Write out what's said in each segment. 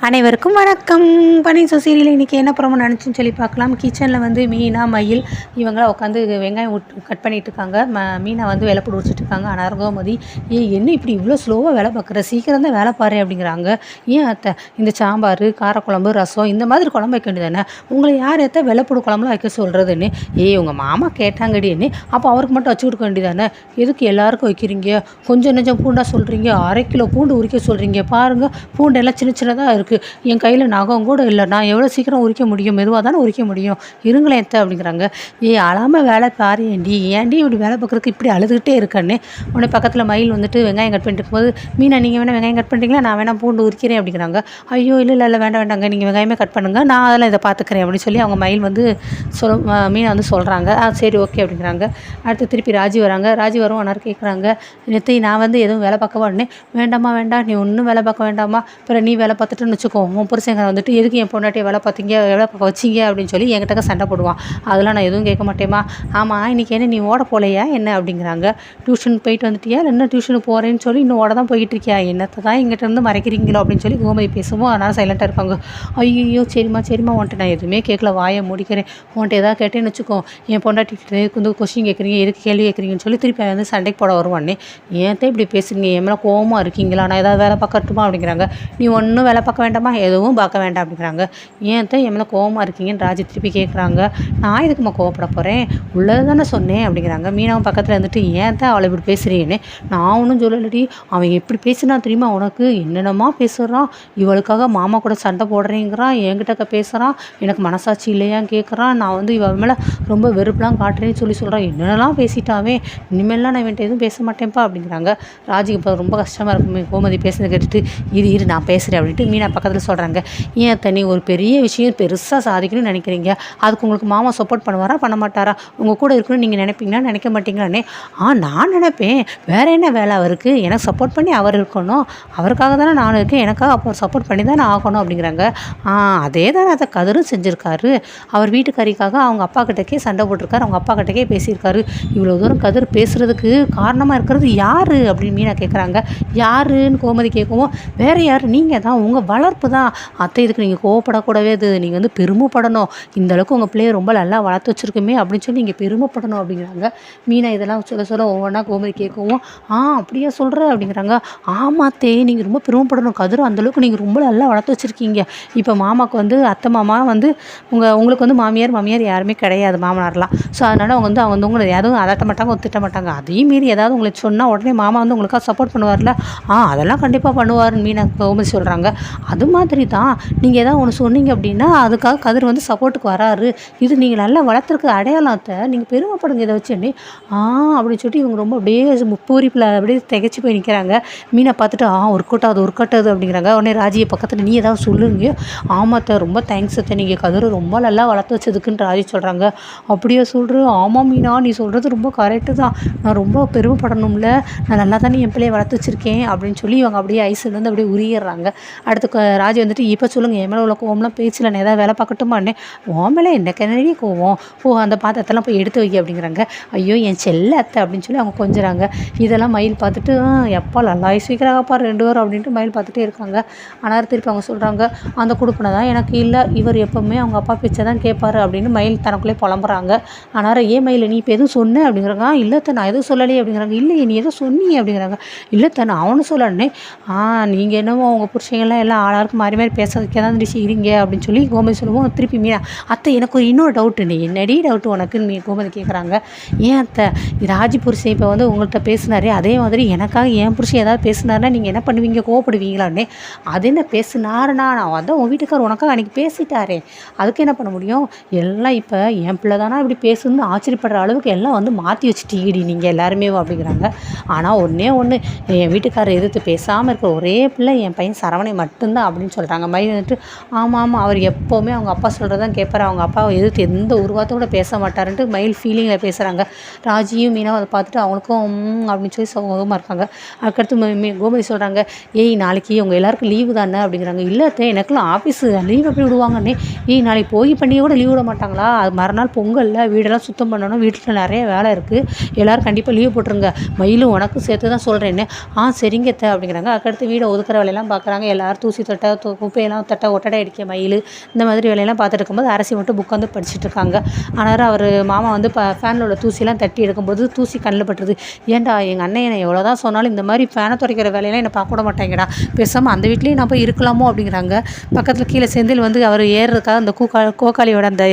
அனைவருக்கும் வணக்கம். பனி சீரியல் இன்றைக்கி என்ன ப்ரோமோ நினச்சின்னு சொல்லி பார்க்கலாம். கிச்சனில் வந்து மீனா மயில் இவங்களாம் உட்காந்து வெங்காயம் கட் பண்ணிகிட்டு இருக்காங்க. மீனா வந்து வேலை போட்டு வச்சுட்டு இருக்காங்க. ஆனால் கோமதி என்ன இப்படி இவ்வளோ ஸ்லோவாக வேலை பார்க்குற, சீக்கிரம் தான் வேலை பாரு அப்படிங்கிறாங்க. ஏன் அத்தை இந்த சாம்பார் காரக்குழம்பு ரசம் இந்த மாதிரி குழம்பு வைக்க வேண்டியதானே, உங்களை யார் ஏற்ற வெள்ளைப்பூடு குழம்புலாம் வைக்க சொல்கிறதுன்னு உங்கள் மாமா கேட்டாங்கடின்னு. அப்போ அவருக்கு மட்டும் வச்சு கொடுக்க வேண்டியதானே, எதுக்கு எல்லாருக்கும் வைக்கிறீங்க, கொஞ்சம் நெஞ்சம் பூண்டாக சொல்கிறீங்க, 1/2 கிலோ பூண்டு உரிக்க சொல்கிறீங்க. பாருங்கள் பூண்டு எல்லாம் சின்ன சின்னதாக இருக்குது, என் கையில் நகம் கூட இல்லை, நான் எவ்வளோ சீக்கிரம் உரிக்க முடியும், மெதுவாக தானே உரிக்க முடியும், இருங்களேன் எத்த அப்படிங்கிறாங்க. அழாமல் வேலை பாரு ஏன்டி இப்படி வேலை பார்க்குறதுக்கு இப்படி அழுதுகிட்டே இருக்கேன்னு. உடனே பக்கத்தில் மயில் வந்துட்டு வெங்காயம் கட் பண்ணிட்டு இருக்கும்போது, மீனா நீங்கள் வேணால் வெங்காயம் கட் பண்ணுறீங்களா, நான் வேணால் பூண்டு உரிக்கிறேன் அப்படிங்கிறாங்க. ஐயோ இல்லை வேண்டாங்க, நீங்கள் வெங்காயமே கட் பண்ணுங்கள், நான் அதெல்லாம் இதை பார்த்துக்கிறேன் அப்படின்னு சொல்லி அவங்க மயில் வந்து மீனா வந்து சொல்கிறாங்க. சரி ஓகே அப்படிங்கிறாங்க. அடுத்து திருப்பி ராஜி வராங்க. ராஜி வரும் அன்னார் கேட்குறாங்க, நெத்தி நான் வந்து எதுவும் வேலை பார்க்க உடனே வேண்டாம் நீ ஒன்றும் வேலை பார்க்க வேண்டாமா, அப்புறம் நீ வேலை பார்த்துட்டுன்னு வச்சுக்கோ, உன் புருஷங்க வந்துட்டு எதுக்கு என் பொண்டாட்டியை வேலை பார்த்தீங்க, வேலை பார்க்க வச்சிங்க அப்படின்னு சொல்லி என்கிட்ட சண்டை போடுவான், அதெல்லாம் நான் எதுவும் கேட்க மாட்டேமா. ஆமாம் இன்றைக்கி என்ன நீ ஓட போலையா என்ன அப்படிங்கிறாங்க. டியூஷன் போயிட்டு வந்துட்டியா இல்லை இன்னும் டியூஷனுக்கு போகிறேன்னு சொல்லி இன்னும் ஓட தான் போயிட்டு இருக்கியா, என்னத்தை தான் எங்கிட்ட இருந்து மறைக்கிறீங்களோ அப்படின்னு சொல்லி கோமதி பேசுவோம். அதனால் சைலண்ட்டாக இருப்பாங்க. ஐயோ சரிம்மா உன்ட்டு நான் எதுவுமே கேட்கல, வாயை முடிக்கிறேன், உன்ட்டு எதாவது கேட்டேன்னு வச்சுக்கோ, என் பொண்டாட்டிகிட்ட வந்து கொஸ்டின் கேட்குறீங்க, எதுக்கு கேள்வி கேட்குறீங்கன்னு சொல்லி திருப்பி வந்து சண்டைக்கு போட வருவானே. ஏன் இப்படி பேசுறீங்க, என் மேலே கோவமாக இருக்கீங்களா, நான் ஏதாவது வேலை பார்க்கட்டுமா அப்படிங்கிறாங்க. நீ ஒன்றும் வேலை பார்க்க வேண்டாமா, எதுவும் பார்க்க வேண்டாம் அப்படிங்கிறாங்க. ஏன் தான் என் மேலே கோவமாக இருக்கீங்கன்னு ராஜி திருப்பி கேட்குறாங்க. நான் எதுக்குமா கோவப்பட போகிறேன், உள்ளது தானே சொன்னேன் அப்படிங்கிறாங்க. மீனாவும் பக்கத்தில் இருந்துட்டு ஏன் தான் அவளை இப்படி பேசுகிறேன்னு, நான் ஒன்றும் சொல்லலடி, அவன் எப்படி பேசுனா தெரியுமா உனக்கு, என்னென்னமா பேசுகிறான், இவளுக்காக மாமா கூட சண்டை போடுறேங்கிறான், என்கிட்ட பேசுகிறான், எனக்கு மனசாட்சி இல்லையான்னு கேட்குறான், நான் வந்து இவன் மேலே ரொம்ப வெறுப்புலாம் காட்டுறேன்னு சொல்கிறான், என்னென்னலாம் பேசிட்டாவே, இனிமேலாம் நான் இவன்ட்டு எதுவும் பேச மாட்டேன்ப்பா அப்படிங்கிறாங்க. ராஜிக்கு இப்போ ரொம்ப கஷ்டமாக இருக்கும் கோமதி பேசுறதை கேட்டுட்டு, இரு நான் பேசுகிறேன் அப்படின்ட்டு மீனா பக்கத்தில் சொல்கிறாங்க. ஏன் தனி ஒரு பெரிய விஷயம் பெருசாக சாதிக்கணும்னு நினைக்கிறீங்க, அதுக்கு உங்களுக்கு மாமா சப்போர்ட் பண்ணுவாரா பண்ண மாட்டாரா, உங்கள் கூட இருக்கணும்னு நீங்கள் நினைப்பீங்களா நினைக்க மாட்டீங்களானே. நான் நினைப்பேன், வேறு என்ன வேலை அவருக்கு, எனக்கு சப்போர்ட் பண்ணி அவர் இருக்கணும், அவருக்காக தானே நான் இருக்கேன், எனக்காக அப்போ சப்போர்ட் பண்ணி தானே ஆகணும் அப்படிங்கிறாங்க. அதே தானே அதை கதிரும் செஞ்சுருக்காரு, அவர் வீட்டுக்காரிக்காக அவங்க அப்பா கிட்டக்கே சண்டை போட்டிருக்காரு, அவங்க அப்பா கிட்டக்கே பேசியிருக்காரு, இவ்வளோ தூரம் கதிர் பேசுகிறதுக்கு காரணமாக இருக்கிறது யார் அப்படின்னு மீனா கேட்குறாங்க. யாருன்னு கோமதி கேட்கவும், வேறு யார், நீங்கள் தான், உங்கள் வளர்ப்பு தான் அத்தை, இதுக்கு நீங்கள் கோவப்படக்கூடவே, இது நீங்கள் வந்து பெருமைப்படணும், இந்த அளவுக்கு உங்கள் பிள்ளைய ரொம்ப நல்லா வளர்த்து வச்சுருக்குமே அப்படின்னு சொல்லி நீங்கள் பெருமைப்படணும் அப்படிங்கிறாங்க. மீனா இதெல்லாம் சொல்ல ஒவ்வொன்றா கோமதி கேட்கவும், அப்படியா சொல்கிற அப்படிங்கிறாங்க. ஆமாத்தே நீங்கள் ரொம்ப பெருமைப்படணும், கதிரும் அந்தளவுக்கு நீங்கள் ரொம்ப நல்லா வளர்த்து வச்சுருக்கீங்க, இப்போ மாமாவுக்கு வந்து அத்தை மாமா வந்து உங்களுக்கு வந்து மாமியார் யாருமே கிடையாது மாமனார்லாம், ஸோ அதனால் அவங்க வந்து உங்களை எதுவும் அதட்ட மாட்டாங்க திட்ட மாட்டாங்க, அதையும் மீறி ஏதாவது உங்களுக்கு சொன்னால் உடனே மாமா வந்து உங்களுக்காக சப்போர்ட் பண்ணுவார்ல, அதெல்லாம் கண்டிப்பாக பண்ணுவார்னு மீனா கோமதி சொல்கிறாங்க. அது மாதிரி தான் நீங்கள் ஏதாவது ஒன்று சொன்னீங்க அப்படின்னா அதுக்காக கதிர் வந்து சப்போர்ட்டுக்கு வராரு, இது நீங்கள் நல்லா வளர்த்துருக்கு அடையாளத்தை, நீங்கள் பெருமைப்படுங்க இதை வச்சுன்னு அப்படின்னு சொல்லிட்டு இவங்க ரொம்ப அப்படியே பூரிப்பில் அப்படியே திகைச்சு போய் நிற்கிறாங்க. மீனை பார்த்துட்டு ஒரு கட்டாது அப்படிங்கிறாங்க. உடனே ராஜியை பக்கத்தில் நீ ஏதாவது சொல்லுங்க. ஆமாத்த ரொம்ப தேங்க்ஸ் அத்தை, நீங்கள் கதிரை ரொம்ப நல்லா வளர்த்து வச்சதுக்குன்னு ராஜி சொல்கிறாங்க. அப்படியே சொல்கிற, ஆமாம் மீனா நீ சொல்கிறது ரொம்ப கரெக்டு தான், நான் ரொம்ப பெருமைப்படணும்ல, நான் நல்லா தானே என் பிள்ளையை வளர்த்து வச்சுருக்கேன் அப்படின்னு சொல்லி இவங்க அப்படியே ஐஸ்லேருந்து அப்படியே உரியிடுறாங்க. அடுத்து ராஜி வந்துட்டு இப்போ சொல்லுங்கள், என் மேலே உள்ள கோவம்லாம் பேச்சில் நான் ஏதாவது வேலை பார்க்கட்டுமான்னே. உன் மேலே என்ன கிணறி கோவம், அந்த பாத்திரத்தெல்லாம் போய் எடுத்து வை அப்படிங்கிறாங்க. ஐயோ என் செல்ல அத்தை அப்படின்னு சொல்லி அவங்க கொஞ்சிறாங்க. இதெல்லாம் மயில் பார்த்துட்டு எப்போ நல்லா வைக்கிறாங்கப்பா 2 பேரும் அப்படின்ட்டு மயில் பார்த்துட்டே இருக்காங்க. ஆனால் திருப்பி அவங்க சொல்கிறாங்க, அந்த கொடுப்பினை தான் எனக்கு இல்லை, இவர் எப்போவுமே அவங்க அப்பா பேச்சை தான் கேட்பாரு அப்படின்னு மயில் தனக்குள்ளே புலம்புறாங்க. ஆனால் ஏன் மயில் நீ இப்போ எதுவும் சொன்னேன் அப்படிங்கிறாங்க. இல்லைத்த நான் எதுவும் சொல்லலையே அப்படிங்கிறாங்க. இல்லையே நீ எதுவும் சொன்னீங்க அப்படிங்கிறாங்க. இல்லைத்த நான் அவனு சொல்லணே. நீங்கள் என்னவோ அவங்க புருஷங்கள்லாம் எல்லாம் ஆளாருக்கு மாறி பேச வைக்க தான் செய்கிறீங்க அப்படின்னு சொல்லி கோமதி சொல்லுவோம். திருப்பி மீனா அத்தை எனக்கு ஒரு இன்னொரு டவுட்டு, நீ என்னடி டவுட்டு உனக்குன்னு கோமதி கேட்குறாங்க. ஏன் அத்தை ராஜி புருஷன் இப்போ வந்து உங்கள்கிட்ட பேசினாரே, அதே மாதிரி எனக்காக என் புருஷன் ஏதாவது பேசினாருன்னா நீங்கள் என்ன பண்ணுவீங்க, கோவப்படுவீங்களான்னே. அது என்ன பேசினாருன்னா, நான் வந்து உன் வீட்டுக்கார் உனக்காக அன்றைக்கி பேசிட்டாரே, அதுக்கு என்ன பண்ண முடியும், எல்லாம் இப்போ என் பிள்ளை தானே இப்படி பேசுன்னு ஆச்சரியப்படுற அளவுக்கு எல்லாம் வந்து மாற்றி வச்சுட்டீங்கடி நீங்கள் எல்லாருமே அப்படிங்கிறாங்க. ஆனால் ஒன்றே ஒன்று, என் வீட்டுக்காரர் எதிர்த்து பேசாமல் இருக்கிற ஒரே பிள்ளை என் பையன் சரவணை மட்டும்தான் அப்படின்னு சொல்கிறாங்க. மயில் வந்துட்டு ஆமாம் அவர் எப்போவுமே அவங்க அப்பா சொல்கிறதான் கேட்பார், அவங்க அப்பாவை எதிர்த்து எந்த உருவாத்தோட பேச மாட்டாருன்ட்டு மயில் ஃபீலிங்கில் பேசுகிறாங்க. ராஜியும் மீனாவும் அதை பார்த்துட்டு அவங்களுக்கும் அப்படின்னு சொல்லி சோகமாக இருக்காங்க. அதுக்கடுத்து கோமதி சொல்கிறாங்க, நாளைக்கு உங்கள் எல்லாருக்கும் லீவு தானே அப்படிங்கிறாங்க. இல்லைத்தே எனக்குலாம் ஆஃபீஸு லீவ் எப்படி விடுவாங்கன்னே. நாளைக்கு போகி பண்ணியே கூட லீவ் விட மாட்டாங்களா, அது மறுநாள் பொங்கலில் வீடெல்லாம் சுத்தம் பண்ணணும், வீட்டில் நிறைய வேலை இருக்குது, எல்லோரும் கண்டிப்பாக லீவ் போட்டுருங்க, மயிலும் உனக்கும் சேர்த்து தான் சொல்கிறேன்னு. சரிங்க அத்தை அப்படிங்கிறாங்க. அதுக்கடுத்து வீடை ஒதுக்குற வேலையெல்லாம் பார்க்குறாங்க. எல்லோரும் தூசி தட்டு தட்ட குப்பையெல்லாம் தட்ட ஒட்டடை அடிக்க மயில் இந்த மாதிரி வேலையெல்லாம் பார்த்துட்டு இருக்கும்போது அரசி மட்டும் புக் வந்து படிச்சுட்டு இருக்காங்க. ஆனால் அவர் மாமா வந்து ஃபேனில் உள்ள தூசியெல்லாம் தட்டி எடுக்கும்போது தூசி கண்ணில் பட்டுருது. ஏன்டா எங்கள் அண்ணன் என்னை எவ்வளோ தான் சொன்னாலும் இந்த மாதிரி ஃபேனை துடைக்கிற வேலையெல்லாம் என்னை பார்க்க விட மாட்டேங்கடா, பேசாமல் அந்த வீட்லேயே நான் போய் இருக்கலாமோ அப்படிங்கிறாங்க. பக்கத்தில் கீழே செந்தில் வந்து அவர் ஏறுறதுக்காக அந்த கோக்காளியோட அந்த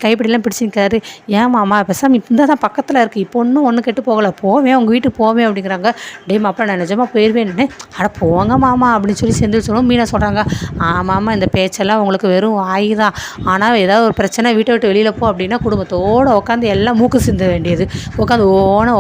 கைப்பிடிலாம் பிடிச்சி நிற்காரு. ஏன் மாமா பேசாமல் இந்த தான் பக்கத்தில் இருக்குது, இப்போ ஒன்றும் கெட்டு போகலை, போவேன் உங்கள் வீட்டுக்கு போவேன் அப்படிங்கிறாங்க. டே மாப்பிள்ள நான் நிஜமாக போயிடுவேன்னு. அட போங்க மாமா அப்படின்னு சொல்லி செந்தில் சொல்லுவோம். மீனா சொல்கிறாங்க, ஆமாம் இந்த பேச்செல்லாம் உங்களுக்கு வெறும் வாய் தான், ஆனால் ஏதாவது ஒரு பிரச்சனை வீட்டை விட்டு வெளியில் போ அப்படின்னா குடும்பத்தோடு உட்காந்து எல்லாம் மூக்கு சிந்த வேண்டியது, உட்காந்து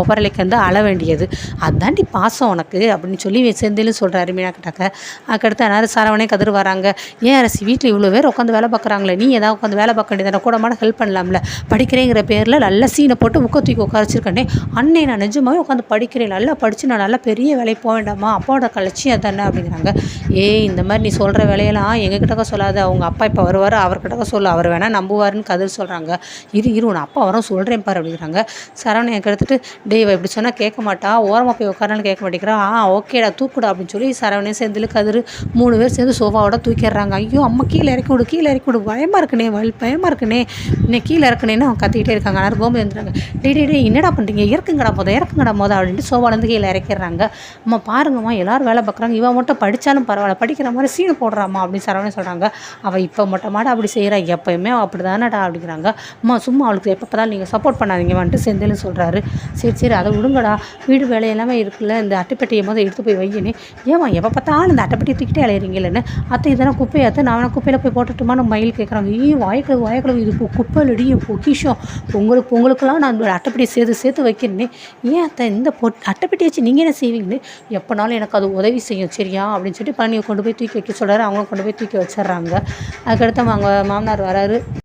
ஒப்பரலைக்கு வந்து அழ வேண்டியது, அதாண்டி பாசம் உனக்கு அப்படின்னு சொல்லி செந்திலும் சொல்கிறாரு மீனா கிட்டாக்க. அதுக்கடுத்து எல்லாரும் சரவணே கதிர் வராங்க. ஏன் அரசி வீட்டில் இவ்வளோ பேர் உட்காந்து வேலை பார்க்குறாங்களே, நீ ஏதாவது உட்காந்து வேலை பார்க்க வேண்டியதான, கூடமான ஹெல்ப் பண்ணலாம்ல, படிக்கிறேங்கிற பேரில் நல்ல சீனை போட்டு முக்க தூக்கி உட்காரிச்சிருக்கேனே, அண்ணே நான் நிஜமாவே உட்காந்து படிக்கிறேன், நல்லா படித்து நான் நல்லா பெரிய வேலைக்கு போக வேண்டாமா, அப்பாவோட கலட்சியம் தானே அப்படிங்கிறாங்க. இந்த மாதிரி நீ சொல்கிற வேலையெல்லாம் எங்ககிட்டக்க சொல்லாத, அவங்க அப்பா இப்போ வருவார் அவர்கிட்டக்க சொல்லு, அவர் வேணால் நம்புவாருன்னு கதிர் சொல்கிறாங்க. இரு உன் அப்பா வரும் சொல்கிறேன் பாரு அப்படிங்கிறாங்க. சரவணை எனக்கு எடுத்துகிட்டு டேய் இப்படி சொன்னால் கேட்க மாட்டா, ஓரமாக போய் உட்காரனாலும் கேட்க மாட்டேங்கிறா, ஓகேடா தூக்குடா அப்படின்னு சொல்லி சரவணை செந்தில் கதிர் 3 பேர் சேர்ந்து சோஃபாவோட தூக்கிடுறாங்க. ஐயோ அம்மா கீழே இறக்கி விடு பயமாக இருக்குனே இன்னும் கீழே இறக்குனேன்னு அவங்க கத்திக்கிட்டே இருக்காங்க. ஆனால் கோமதி வந்துடுறாங்க. டே என்னடா பண்ணுறீங்க, இறக்குங்கடா மொத அப்படின்ட்டு சோஃபாலேருந்து கீழே இறக்கிடுறாங்க. அம்மா பாருங்கம்மா எல்லோரும் வேலை பார்க்குறாங்க, இவன் மட்டும் படித்தாலும் பரவாயில்ல, படிக்கிற மாதிரி சீனு போடுறாம்மா அப்படின்னு சரவணை சொல்கிறாங்க. அவள் இப்போ மொட்டமாட அப்படி செய்கிறா, எப்போயுமே அப்படி தானடா அப்படிங்கிறாங்க. அம்மா சும்மா அவளுக்கு எப்போ பார்த்தாலும் நீங்கள் சப்போர்ட் பண்ணாதீங்க வந்துட்டு செந்தில்னு சொல்கிறாரு. சரி அதை விடுங்கடா, வீடு வேலை எல்லாமே இருக்குல்ல, இந்த அட்டைப்பெட்டியை எடுத்து போய் வையினே, ஏமா எப்போ பார்த்தாலும் இந்த அட்டைப்பெட்டியை தூக்கிட்டே அலையிறீங்களேன்னு. அத்தை இதெல்லாம் குப்பையாத்த நான் வேணா குப்பையில் போய் போட்டுட்டுமான்னு மயில் கேட்குறாங்க. வாய்க்கிழவு இது குப்பையில் இடியும் பொக்கிஷம், உங்களுக்கெல்லாம் நான் அட்டைப்பெட்டியை சேர்த்து வைக்கிறேனே, ஏன் அத்தை இந்த அட்டைப்பெட்டி வச்சு நீங்கள் என்ன செய்வீங்கன்னு, எப்போனாலும் எனக்கு அது உதவி செய்யும் சரியா அப்படின்னு சொல்லிட்டு பண்ணியை கொண்டு போய் தூக்கி வைக்க சொல்கிறாரு. அவங்களும் கொண்டு போய் தூக்கி வச்சிடுறாங்க. அதுக்கடுத்து அவங்க மாமனார் வராரு.